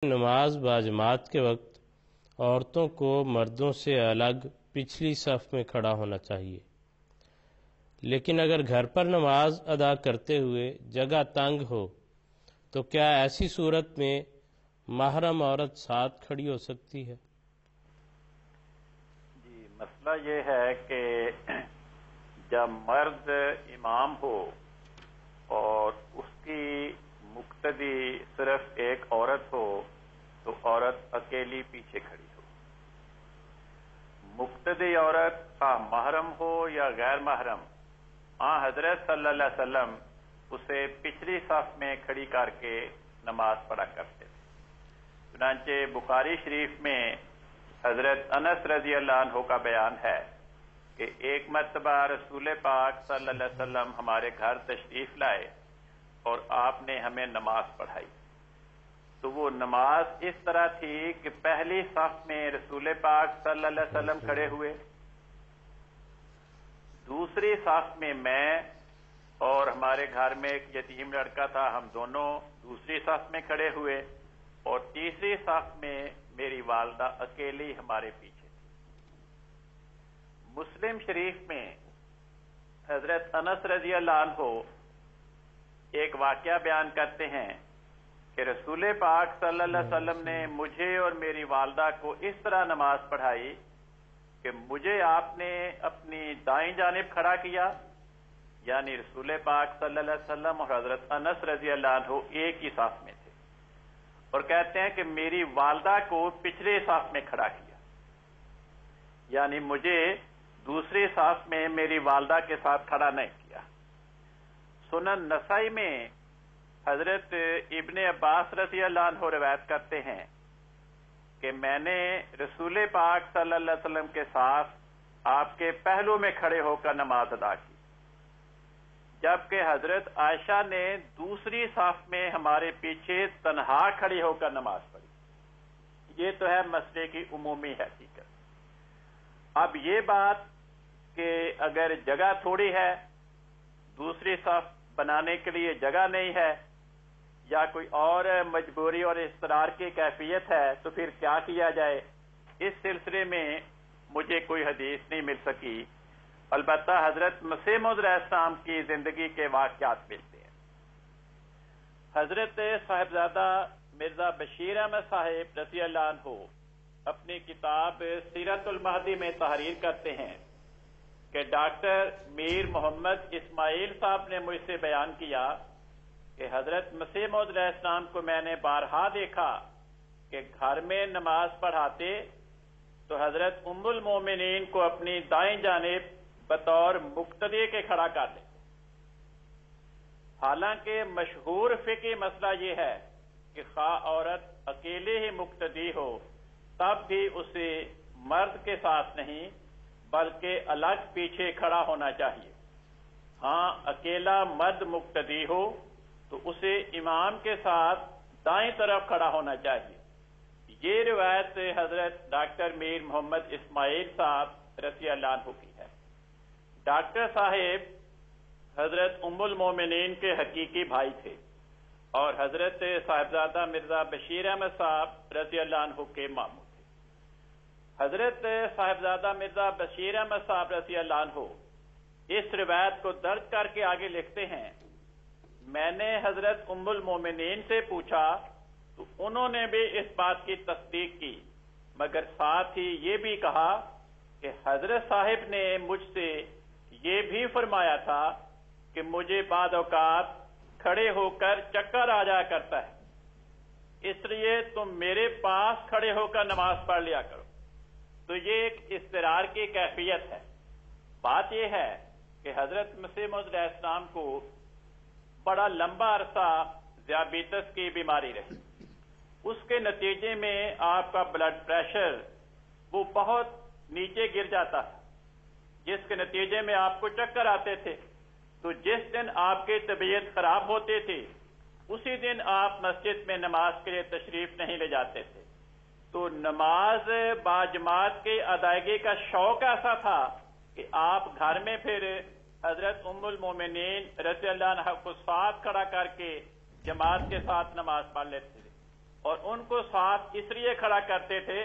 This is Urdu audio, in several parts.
نماز باجماعت کے وقت عورتوں کو مردوں سے الگ پچھلی صف میں کھڑا ہونا چاہیے، لیکن اگر گھر پر نماز ادا کرتے ہوئے جگہ تنگ ہو تو کیا ایسی صورت میں محرم عورت ساتھ کھڑی ہو سکتی ہے؟ جی، مسئلہ یہ ہے کہ جب مرد امام ہو اور اس کی مقتدی صرف ایک عورت ہو تو عورت اکیلی پیچھے کھڑی ہو۔ مقتدی عورت خواہ محرم ہو یا غیر محرم، حضرت صلی اللہ علیہ وسلم اسے پچھلی صف میں کھڑی کر کے نماز پڑھا کرتے تھے۔ چنانچہ بخاری شریف میں حضرت انس رضی اللہ عنہ کا بیان ہے کہ ایک مرتبہ رسول پاک صلی اللہ علیہ وسلم ہمارے گھر تشریف لائے اور آپ نے ہمیں نماز پڑھائی، تو وہ نماز اس طرح تھی کہ پہلی صف میں رسول پاک صلی اللہ علیہ وسلم کھڑے ہوئے، دوسری صف میں اور ہمارے گھر میں ایک یتیم لڑکا تھا، ہم دونوں دوسری صف میں کھڑے ہوئے، اور تیسری صف میں میری والدہ اکیلی ہمارے پیچھے تھی۔ مسلم شریف میں حضرت انس رضی اللہ عنہ ایک واقعہ بیان کرتے ہیں کہ رسول پاک صلی اللہ علیہ وسلم نے مجھے اور میری والدہ کو اس طرح نماز پڑھائی کہ مجھے آپ نے اپنی دائیں جانب کھڑا کیا، یعنی رسول پاک صلی اللہ علیہ وسلم اور حضرت انس رضی اللہ عنہ ایک ہی صف میں تھے، اور کہتے ہیں کہ میری والدہ کو پچھلے صف میں کھڑا کیا، یعنی مجھے دوسری صف میں میری والدہ کے ساتھ کھڑا نہیں کیا۔ سنن نسائی میں حضرت ابن عباس رضی اللہ عنہ روایت کرتے ہیں کہ میں نے رسول پاک صلی اللہ علیہ وسلم کے ساتھ آپ کے پہلو میں کھڑے ہو کر نماز ادا کی، جبکہ حضرت عائشہ نے دوسری صف میں ہمارے پیچھے تنہا کھڑی ہو کر نماز پڑھی۔ یہ تو ہے مسئلے کی عمومی حقیقت۔ اب یہ بات کہ اگر جگہ تھوڑی ہے، دوسری صف بنانے کے لیے جگہ نہیں ہے، یا کوئی اور مجبوری اور اضطرار کی کیفیت ہے، تو پھر کیا کیا جائے، اس سلسلے میں مجھے کوئی حدیث نہیں مل سکی۔ البتہ حضرت مسیح موعود علیہ السلام کی زندگی کے واقعات ملتے ہیں۔ حضرت صاحبزادہ مرزا بشیر احمد صاحب رضی اللہ عنہ اپنی کتاب سیرت المہدی میں تحریر کرتے ہیں کہ ڈاکٹر میر محمد اسماعیل صاحب نے مجھ سے بیان کیا کہ حضرت مسیح موعود علیہ السلام کو میں نے بارہا دیکھا کہ گھر میں نماز پڑھاتے تو حضرت ام المومنین کو اپنی دائیں جانب بطور مقتدی کے کھڑا کر دیتے۔ حالانکہ مشہور فقہی مسئلہ یہ ہے کہ خواہ عورت اکیلے ہی مقتدی ہو تب بھی اسے مرد کے ساتھ نہیں بلکہ الگ پیچھے کھڑا ہونا چاہیے۔ اکیلا مرد مقتدی ہو تو اسے امام کے ساتھ دائیں طرف کھڑا ہونا چاہیے۔ یہ روایت حضرت ڈاکٹر میر محمد اسماعیل صاحب رضی اللہ عنہ کی ہے۔ ڈاکٹر صاحب حضرت ام المومنین کے حقیقی بھائی تھے اور حضرت صاحبزادہ مرزا بشیر احمد صاحب رضی اللہ عنہ کے ماموں تھے۔ حضرت صاحبزادہ مرزا بشیر احمد صاحب رضی اللہ عنہ اس روایت کو درج کر کے آگے لکھتے ہیں، میں نے حضرت ام المومنین سے پوچھا تو انہوں نے بھی اس بات کی تصدیق کی، مگر ساتھ ہی یہ بھی کہا کہ حضرت صاحب نے مجھ سے یہ بھی فرمایا تھا کہ مجھے بعض اوقات کھڑے ہو کر چکر آ جایا کرتا ہے، اس لیے تم میرے پاس کھڑے ہو کر نماز پڑھ لیا کرو۔ تو یہ ایک اضطرار کی کیفیت ہے۔ بات یہ ہے کہ حضرت مسیح موعود علیہ السلام کو بڑا لمبا عرصہ ذیابیطس کی بیماری رہی، اس کے نتیجے میں آپ کا بلڈ پریشر وہ بہت نیچے گر جاتا تھا، جس کے نتیجے میں آپ کو چکر آتے تھے۔ تو جس دن آپ کی طبیعت خراب ہوتی تھی اسی دن آپ مسجد میں نماز کے لیے تشریف نہیں لے جاتے تھے۔ تو نماز باجماعت کی ادائیگی کا شوق ایسا تھا کہ آپ گھر میں پھر حضرت ام المومنین رضی اللہ عنہ کو ساتھ کھڑا کر کے جماعت کے ساتھ نماز پڑھ لیتے تھے۔ اور ان کو ساتھ اس لیے کھڑا کرتے تھے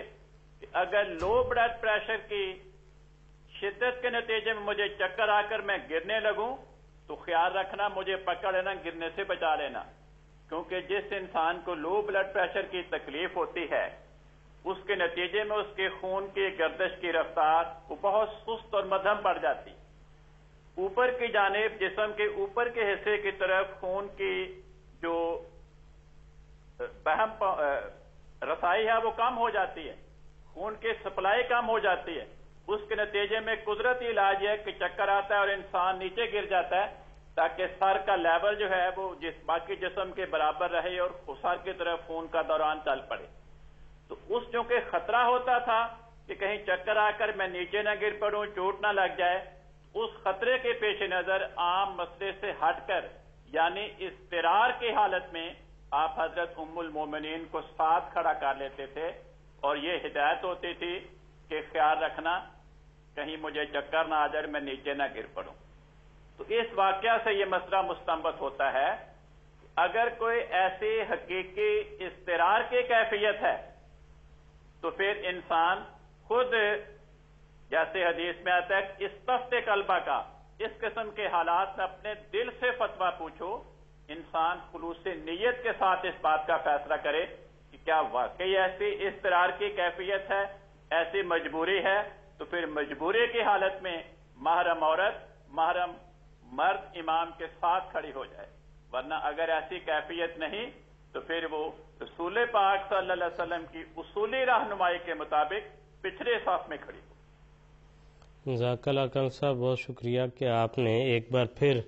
کہ اگر لو بلڈ پریشر کی شدت کے نتیجے میں مجھے چکر آ کر میں گرنے لگوں تو خیال رکھنا مجھے پکڑ لینا، گرنے سے بچا لینا، کیونکہ جس انسان کو لو بلڈ پریشر کی تکلیف ہوتی ہے اس کے نتیجے میں اس کے خون کی گردش کی رفتار وہ بہت سست اور مدھم پڑ جاتی، اوپر کی جانب جسم کے اوپر کے حصے کی طرف خون کی جو بہم رسائی ہے وہ کم ہو جاتی ہے، خون کی سپلائی کم ہو جاتی ہے، اس کے نتیجے میں قدرتی علاج ہے کہ چکر آتا ہے اور انسان نیچے گر جاتا ہے تاکہ سر کا لیول جو ہے وہ باقی جسم کے برابر رہے اور سر کی طرف خون کا دوران چل پڑے۔ تو اس چونکہ خطرہ ہوتا تھا کہ کہیں چکر آ کر میں نیچے نہ گر پڑوں، چوٹ نہ لگ جائے، اس خطرے کے پیش نظر عام مسئلے سے ہٹ کر یعنی اضطرار کی حالت میں آپ حضرت ام المومنین کو ساتھ کھڑا کر لیتے تھے اور یہ ہدایت ہوتی تھی کہ خیال رکھنا کہیں مجھے چکر نہ آ جائے، میں نیچے نہ گر پڑوں۔ تو اس واقعہ سے یہ مسئلہ مستنبط ہوتا ہے کہ اگر کوئی ایسی حقیقی اضطرار کی کیفیت ہے تو پھر انسان خود جیسے حدیث میں آتا ہے استفتِ قلبہ کا، اس قسم کے حالات میں اپنے دل سے فتویٰ پوچھو، انسان خلوص نیت کے ساتھ اس بات کا فیصلہ کرے کہ کیا واقعی ایسی اضطرار کی کیفیت ہے، ایسی مجبوری ہے، تو پھر مجبوری کی حالت میں محرم عورت محرم مرد امام کے ساتھ کھڑی ہو جائے، ورنہ اگر ایسی کیفیت نہیں تو پھر وہ رسول پاک صلی اللہ علیہ وسلم کی اصولی رہنمائی کے مطابق پچھلے صف میں کھڑی ہو۔ جزاک اللہ اکرم صاحب، بہت شکریہ کہ آپ نے ایک بار پھر